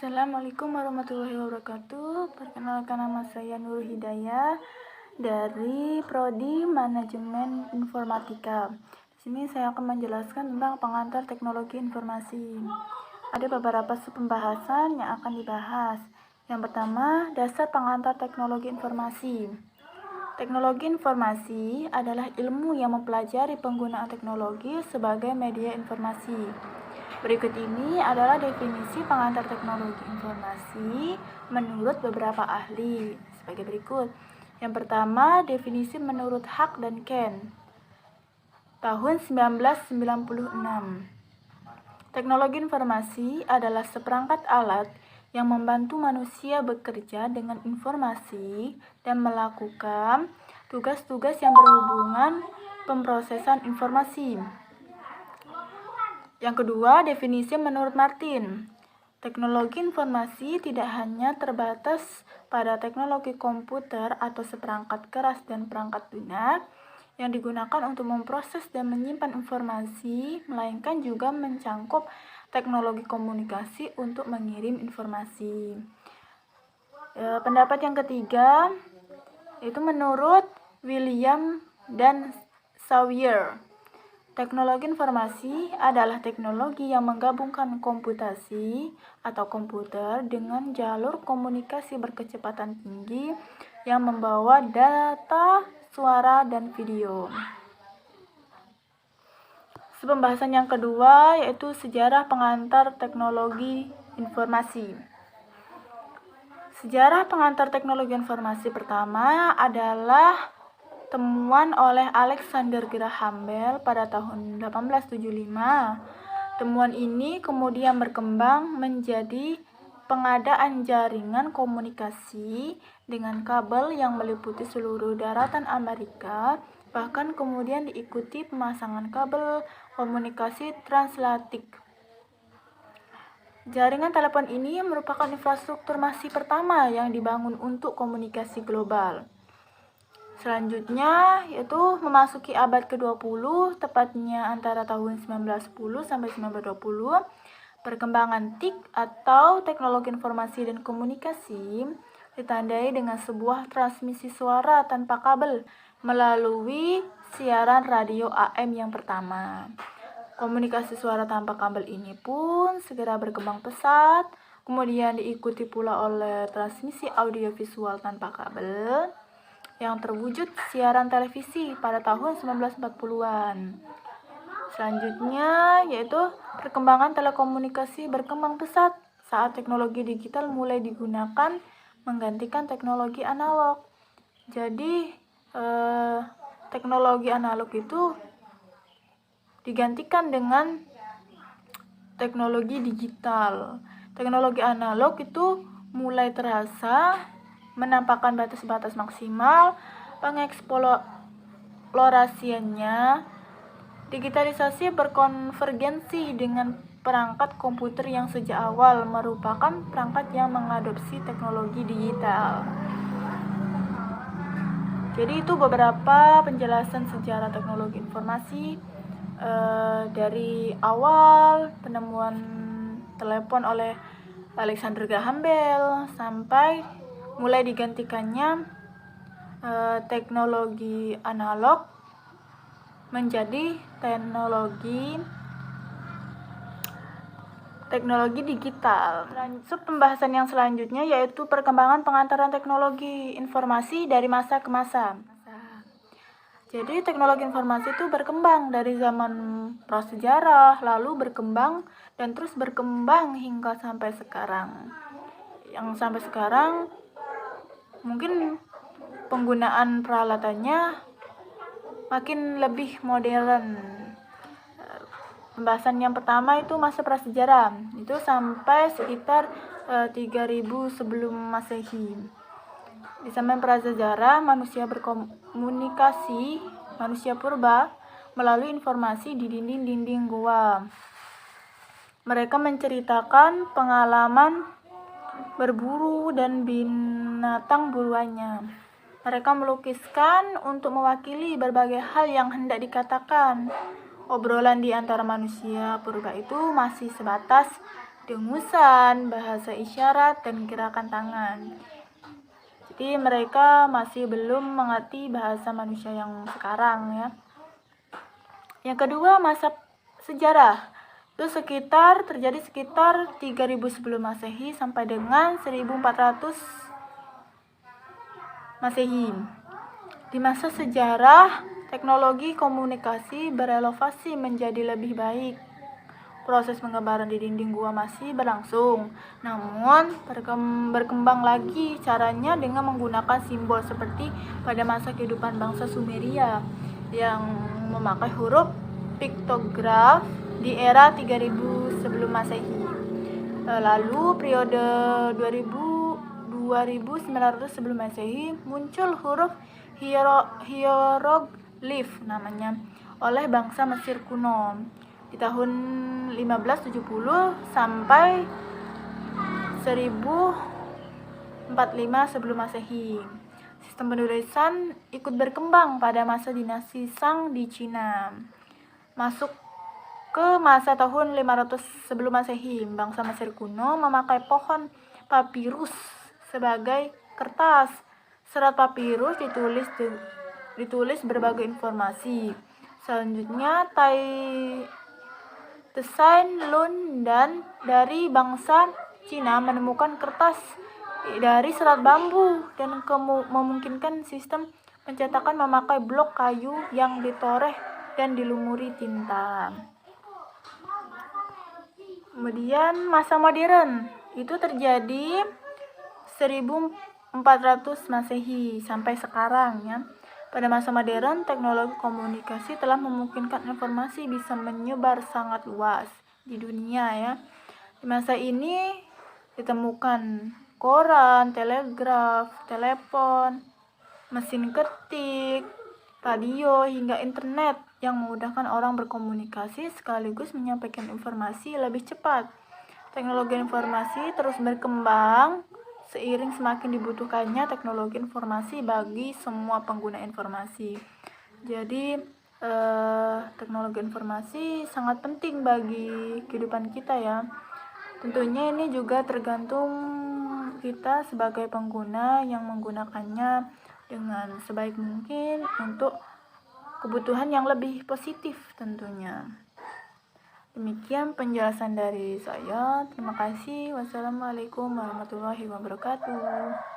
Assalamualaikum warahmatullahi wabarakatuh. Perkenalkan, nama saya Nur Hidayah dari Prodi Manajemen Informatika. Di sini saya akan menjelaskan tentang pengantar teknologi informasi. Ada beberapa pembahasan yang akan dibahas. Yang pertama, dasar pengantar teknologi informasi. Teknologi informasi adalah ilmu yang mempelajari penggunaan teknologi sebagai media informasi. Berikut ini adalah definisi pengantar teknologi informasi menurut beberapa ahli sebagai berikut. Yang pertama, definisi menurut Haq dan Ken, tahun 1996. Teknologi informasi adalah seperangkat alat yang membantu manusia bekerja dengan informasi dan melakukan tugas-tugas yang berhubungan pemrosesan informasi. Yang kedua, definisi menurut Martin. Teknologi informasi tidak hanya terbatas pada teknologi komputer atau seperangkat keras dan perangkat lunak yang digunakan untuk memproses dan menyimpan informasi, melainkan juga mencangkup teknologi komunikasi untuk mengirim informasi. Pendapat yang ketiga, itu menurut William dan Sawyer. Teknologi informasi adalah teknologi yang menggabungkan komputasi atau komputer dengan jalur komunikasi berkecepatan tinggi yang membawa data, suara, dan video. Pembahasan yang kedua yaitu sejarah pengantar teknologi informasi. Sejarah pengantar teknologi informasi pertama adalah temuan oleh Alexander Graham Bell pada tahun 1875. Temuan ini kemudian berkembang menjadi pengadaan jaringan komunikasi dengan kabel yang meliputi seluruh daratan Amerika, bahkan kemudian diikuti pemasangan kabel komunikasi transatlantik. Jaringan telepon ini merupakan infrastruktur masif pertama yang dibangun untuk komunikasi global. Selanjutnya yaitu memasuki abad ke-20, tepatnya antara tahun 1910 sampai 1920, perkembangan TIC atau teknologi informasi dan komunikasi ditandai dengan sebuah transmisi suara tanpa kabel melalui siaran radio AM yang pertama. Komunikasi suara tanpa kabel ini pun segera berkembang pesat, kemudian diikuti pula oleh transmisi audiovisual tanpa kabel yang terwujud siaran televisi pada tahun 1940-an. Selanjutnya yaitu perkembangan telekomunikasi berkembang pesat saat teknologi digital mulai digunakan menggantikan teknologi analog. Jadi teknologi analog itu digantikan dengan teknologi digital. Teknologi analog itu mulai terasa menampakkan batas-batas maksimal pengeksplorasiannya. Digitalisasi berkonvergensi dengan perangkat komputer yang sejak awal merupakan perangkat yang mengadopsi teknologi digital. Jadi itu beberapa penjelasan sejarah teknologi informasi dari awal penemuan telepon oleh Alexander Graham Bell sampai mulai digantikannya teknologi analog menjadi teknologi digital. Pembahasan yang selanjutnya yaitu perkembangan pengantaran teknologi informasi dari masa ke masa. Jadi teknologi informasi itu berkembang dari zaman prasejarah, lalu berkembang dan terus berkembang hingga sampai sekarang. Yang sampai sekarang mungkin penggunaan peralatannya makin lebih modern. Pembahasan yang pertama itu masa prasejarah, itu sampai sekitar 3000 sebelum Masehi. Di zaman prasejarah manusia berkomunikasi, manusia purba, melalui informasi di dinding-dinding gua. Mereka menceritakan pengalaman berburu dan binatang buruannya. Mereka melukiskan untuk mewakili berbagai hal yang hendak dikatakan. Obrolan di antara manusia purba itu masih sebatas dengusan, bahasa isyarat, dan gerakan tangan. Jadi mereka masih belum mengerti bahasa manusia yang sekarang ya. Yang kedua, masa sejarah. Itu terjadi sekitar 3000 sebelum Masehi sampai dengan 1400 Masehi. Di masa sejarah, teknologi komunikasi berenovasi menjadi lebih baik. Proses penggambaran di dinding gua masih berlangsung, namun berkembang lagi caranya dengan menggunakan simbol seperti pada masa kehidupan bangsa Sumeria yang memakai huruf piktograf di era 3000 sebelum Masehi. Lalu periode 2900 sebelum Masehi muncul huruf hieroglif namanya oleh bangsa Mesir kuno. Di tahun 1570 sampai 1045 sebelum Masehi. Sistem penulisan ikut berkembang pada masa dinasti Shang di Cina. Masuk ke masa tahun 500 sebelum Masehi, bangsa Mesir kuno memakai pohon papirus sebagai kertas. Serat papirus ditulis berbagai informasi. Selanjutnya Tsain Lun dan dari bangsa Cina menemukan kertas dari serat bambu dan memungkinkan sistem pencetakan memakai blok kayu yang ditoreh dan dilumuri tinta. Kemudian masa modern itu terjadi 1400 Masehi sampai sekarang ya. Pada masa modern, teknologi komunikasi telah memungkinkan informasi bisa menyebar sangat luas di dunia ya. Di masa ini ditemukan koran, telegraf, telepon, mesin ketik, radio, hingga internet yang memudahkan orang berkomunikasi sekaligus menyampaikan informasi lebih cepat. Teknologi informasi terus berkembang seiring semakin dibutuhkannya teknologi informasi bagi semua pengguna informasi. Jadi teknologi informasi sangat penting bagi kehidupan kita ya. Tentunya ini juga tergantung kita sebagai pengguna yang menggunakannya dengan sebaik mungkin untuk kebutuhan yang lebih positif tentunya. Demikian penjelasan dari saya. Terima kasih. Wassalamualaikum warahmatullahi wabarakatuh.